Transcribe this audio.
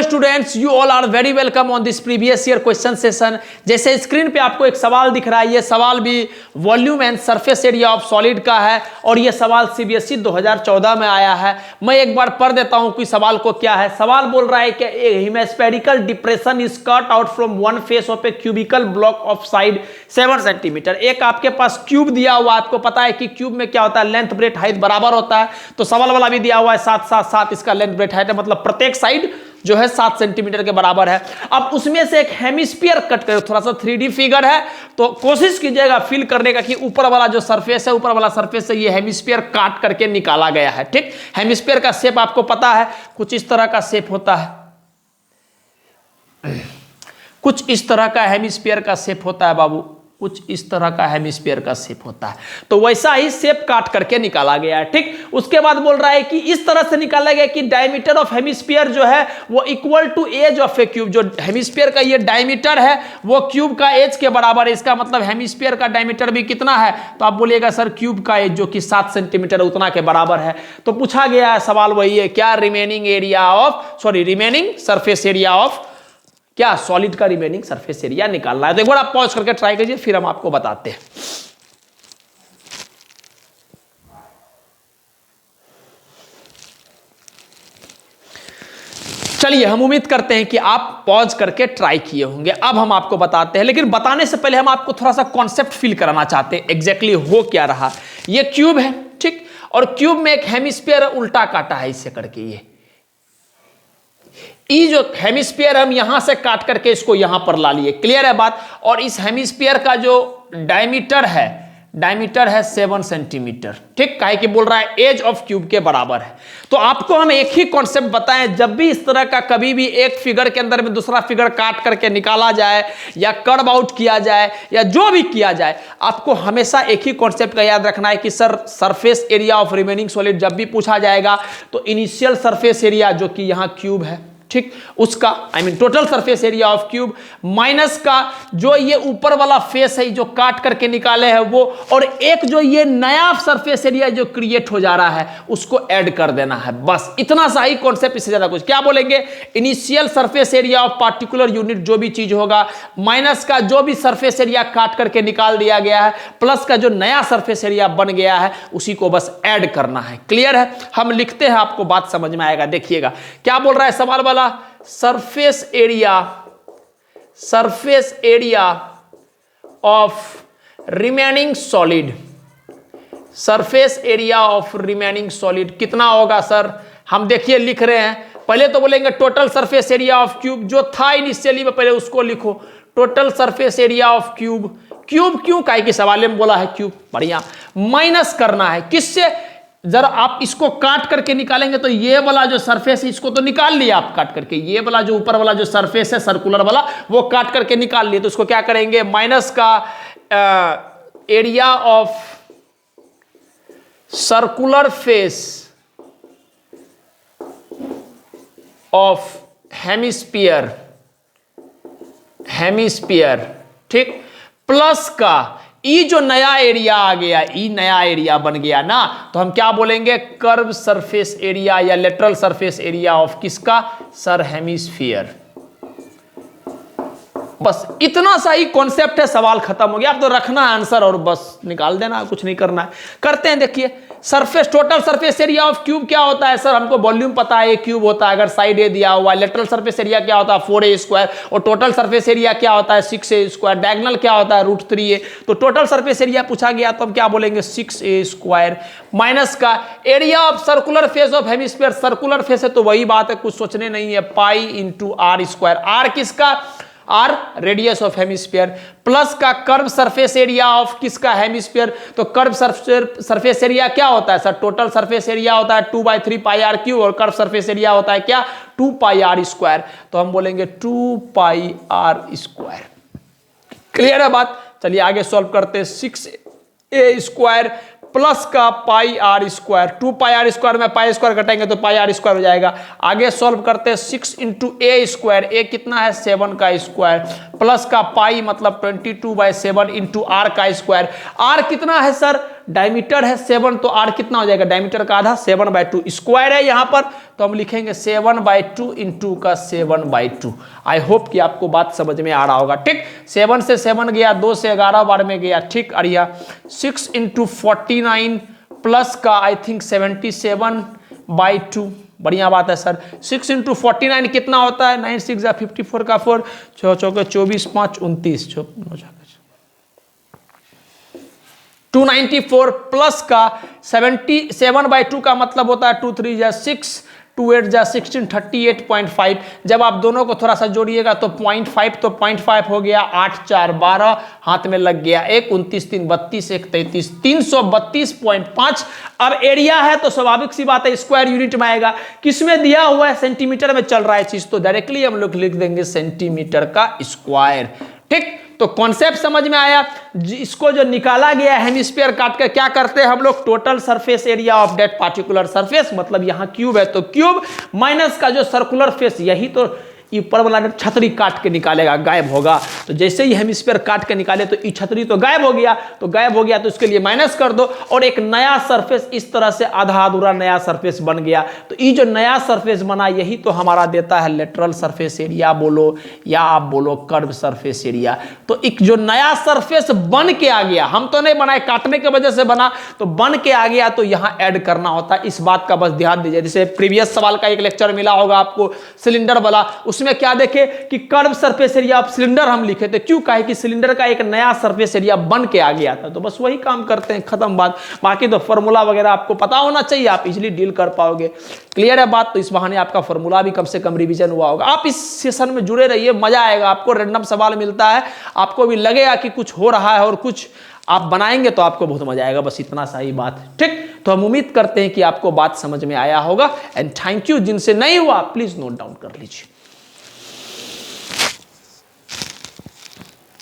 Students, you all are very welcome on this previous year question session. जैसे screen पे आपको एक सवाल दिख रहा है, ये सवाल भी volume and surface area of solid का है और ये सवाल सीबीएसई 2014 में आया है। मैं एक बार पढ़ देता हूं कि सवाल को क्या है। सवाल बोल रहा है कि hemispherical depression is cut out from one face of A cubical block of side 7 centimetre. एक आपके पास क्यूब दिया हुआ, आपको पता है कि क्यूब में क्या होता है, लेंथ ब्रेथ हाइट बराबर होता है। तो सवाल वाला भी दिया हुआ है 7 7 7, इसका लेंथ ब्रेथ हाइट है, मतलब प्रत्येक साइड जो है 7 सेंटीमीटर के बराबर है। अब उसमें से एक हेमिस्फीयर कट करो, थोड़ा सा 3D फिगर है तो कोशिश कीजिएगा फिल करने का कि ऊपर वाला जो सरफेस है, ऊपर वाला सरफेस से ये हेमिस्फीयर काट करके निकाला गया है। ठीक, हेमिस्फीयर का शेप आपको पता है, कुछ इस तरह का शेप होता है, कुछ इस तरह का हेमिस्फीयर का शेप होता है बाबू, कुछ इस तरह का हेमिस्फीयर का शेप होता है। तो वैसा ही शेप काट करके निकाला गया है। ठीक, उसके बाद बोल रहा है कि इस तरह से निकाला गया कि डायमीटर ऑफ हेमिस्फीयर जो है वो equal to edge of a cube. जो हेमिस्फीयर का ये डायमीटर है वो क्यूब का एज के बराबर है। इसका मतलब हेमिस्फीयर का डायमीटर भी कितना है, तो आप बोलिएगा सर क्यूब का एज जो कि 7 सेंटीमीटर उतना के बराबर है। तो पूछा गया है सवाल वही है, क्या रिमेनिंग सरफेस एरिया ऑफ क्या सॉलिड का रिमेनिंग सरफेस एरिया निकालना है। तो एक बार आप पॉज करके ट्राई कीजिए, फिर हम आपको बताते हैं। चलिए, हम उम्मीद करते हैं कि आप पॉज करके ट्राई किए होंगे। अब हम आपको बताते हैं, लेकिन बताने से पहले हम आपको थोड़ा सा कॉन्सेप्ट फील कराना चाहते हैं एग्जैक्टली हो क्या रहा। ये क्यूब है, ठीक, और क्यूब में एक हेमिस्फीयर उल्टा काटा है इससे करके। ये जो हेमिस्फीयर हम यहां से काट करके इसको यहां पर ला लिए, क्लियर है बात। और इस हेमिस्फीयर का जो डायमीटर है 7 सेंटीमीटर। ठीक, काहे कि बोल रहा है एज ऑफ क्यूब के बराबर है। तो आपको हम एक ही कॉन्सेप्ट बताएं, जब भी इस तरह का कभी भी एक फिगर के अंदर में दूसरा फिगर काट करके निकाला जाए या कर्व आउट किया जाए या जो भी किया जाए, आपको हमेशा एक ही कॉन्सेप्ट का याद रखना है कि sir surface area of remaining solid जब भी पूछा जाएगा तो इनिशियल सरफेस एरिया जो कि यहां क्यूब है, ठीक, उसका total surface area of cube minus का जो ये ऊपर वाला फेस है जो काट करके निकाले हैं वो, और एक जो ये नया सरफेस एरिया जो क्रिएट हो जा रहा है उसको ऐड कर देना है। बस इतना सा ही कॉन्सेप्ट, इससे ज्यादा कुछ। क्या बोलेंगे, initial surface area of particular unit जो भी चीज होगा, माइनस का जो भी सरफेस एरिया काट करके निकाल दिया गया है, प्लस का जो नया सरफेस एरिया बन गया है उसी को बस ऐड करना है। क्लियर है, हम लिखते हैं, आपको बात समझ में आएगा। देखिएगा क्या बोल रहा है सवाल वाला, surface area of remaining solid, surface area of remaining solid कितना होगा सर। हम देखिए लिख रहे हैं, पहले तो बोलेंगे total surface area of cube जो था इनिशियली में, पहले उसको लिखो, total surface area of cube. Cube क्यों, काहे कि सवाल में बोला है क्यूब, बढ़िया। माइनस करना है किससे, जरा आप इसको काट करके निकालेंगे तो ये वाला जो सरफेस है इसको तो निकाल लिया आप काट करके, ये वाला जो ऊपर वाला जो सरफेस है सर्कुलर वाला वो काट करके निकाल लिए। तो उसको क्या करेंगे, माइनस का area of circular face of hemisphere, ठीक, प्लस का ई जो नया एरिया आ गया, ई नया एरिया बन गया ना, तो हम क्या बोलेंगे, कर्व सरफेस एरिया या लेटरल सरफेस एरिया ऑफ किसका, सर हेमिस्फीयर। बस इतना सा ही कॉन्सेप्ट है, सवाल खत्म हो गया। अब तो रखना है आंसर और बस निकाल देना, कुछ नहीं करना है। करते हैं, देखिए surface, total surface area of cube क्या होता है सर, हमको वॉल्यूम पता है, क्यूब होता है, अगर साइड ए दिया हुआ है। लेटरल सरफेस एरिया क्या होता है, 4a², और टोटल सरफेस एरिया क्या होता है, 6a²। डायगोनल क्या होता है, √3a। तो टोटल सरफेस एरिया पूछा गया तो हम क्या बोलेंगे, 6a² माइनस का area of circular face of hemisphere, circular face है तो वही बात है, कुछ सोचने नहीं है, पाई इंटू r²। आर किसका, r radius of hemisphere, plus का कर्व सरफेस एरिया ऑफ किसका, हेमिस्फीयर। तो कर्व सरफेस एरिया क्या होता है सर, टोटल सरफेस एरिया होता है 2/3 पाई r क्यूब, और कर्व सरफेस एरिया होता है क्या, 2 पाई r²। तो हम बोलेंगे 2 पाई r²। क्लियर है बात। चलिए आगे सॉल्व करते हैं, 6a² प्लस का पाई r², 2 पाई r² में पाई स्क्वायर घटाएंगे तो पाई r² हो जाएगा। आगे सॉल्व करते हैं, 6 इंटू a², a कितना है 7 का स्क्वायर, प्लस का पाई मतलब 22/7 इंटू r का स्क्वायर। r कितना है सर, डायमीटर है 7 तो r कितना हो जाएगा, डायमीटर का आधा 7/2 स्क्वायर है यहाँ पर, तो हम लिखेंगे 7/2 इंटू का 7/2। आई होप कि आपको बात समझ में आ रहा होगा। ठीक, 7 से 7 गया, 2 से 11 बार में गया। ठीक, और यह 6 इंटू 49 प्लस का आई थिंक 77/2। बढ़िया बात है सर। 6 इंटू 49 कितना होता है, 9 6 54 का 4, 6 चौके 24 5 29, 294 प्लस का 77/2 का मतलब होता है 2 3 जा 6, 2 8 जा 16, 38.5। जब आप दोनों को थोड़ा सा जोड़िएगा तो 0.5, तो 0.5 हो गया, 8 4 12, हाथ में लग गया 1, 29 3 32, 1 33, 332.5। अब एरिया है तो स्वाभाविक सी बात है स्क्वायर यूनिट में आएगा। किसमें दिया हुआ है, सेंटीमीटर में चल रहा है चीज, तो डायरेक्टली हम लोग लिख देंगे सेंटीमीटर का स्क्वायर। ठीक, तो कॉन्सेप्ट समझ में आया। इसको जो निकाला गया है हेमिस्फीयर काट के, क्या करते हैं हम लोग, total surface area of that particular surface, मतलब यहां क्यूब है तो क्यूब माइनस का जो सर्कुलर फेस, यही तो ऊपर वाला छतरी काट के निकालेगा, गायब होगा। तो जैसे ही हेमिस्फीयर काट के निकाले तो ये छतरी तो गायब हो गया, तो गायब हो गया तो इसके लिए माइनस कर दो, और एक नया सरफेस इस तरह से आधा अधूरा नया सरफेस बन गया। तो ये जो नया सरफेस बना यही तो हमारा देता है लेटरल सरफेस एरिया बोलो या आप बोलो कर्व सरफेस एरिया। तो एक जो नया सरफेस बन के आ गया, हम तो नहीं बनाए, काटने की वजह से बना, तो बन के आ गया तो यहां ऐड करना होता है। इस बात का बस ध्यान दीजिए। जैसे प्रीवियस सवाल का एक लेक्चर मिला होगा आपको सिलेंडर वाला, उसमें क्या देखे कि curve surface area of cylinder हम लिखे थे। क्यों, कहे कि सिलेंडर का एक नया सरफेस एरिया बन के आ गया था। तो बस वही काम करते हैं, खत्म बात। बाकी तो फॉर्मूला वगैरह आपको पता होना चाहिए, आप इजीली डील कर पाओगे। क्लियर है बात। तो इस बहाने आपका फॉर्मूला भी कम से कम रिवीजन हुआ होगा। आप इस सेशन में जुड़े रहिए, मजा आएगा आपको। रैंडम सवाल मिलता है, आपको भी लगेगा कि कुछ हो रहा है और कुछ आप बनाएंगे तो आपको बहुत मजा आएगा। बस इतना सा ही बात है। ठीक, तो हम उम्मीद करते हैं कि आपको बात समझ में आया होगा। And thank you. जिनसे नहीं हुआ प्लीज नोट डाउन कर लीजिए।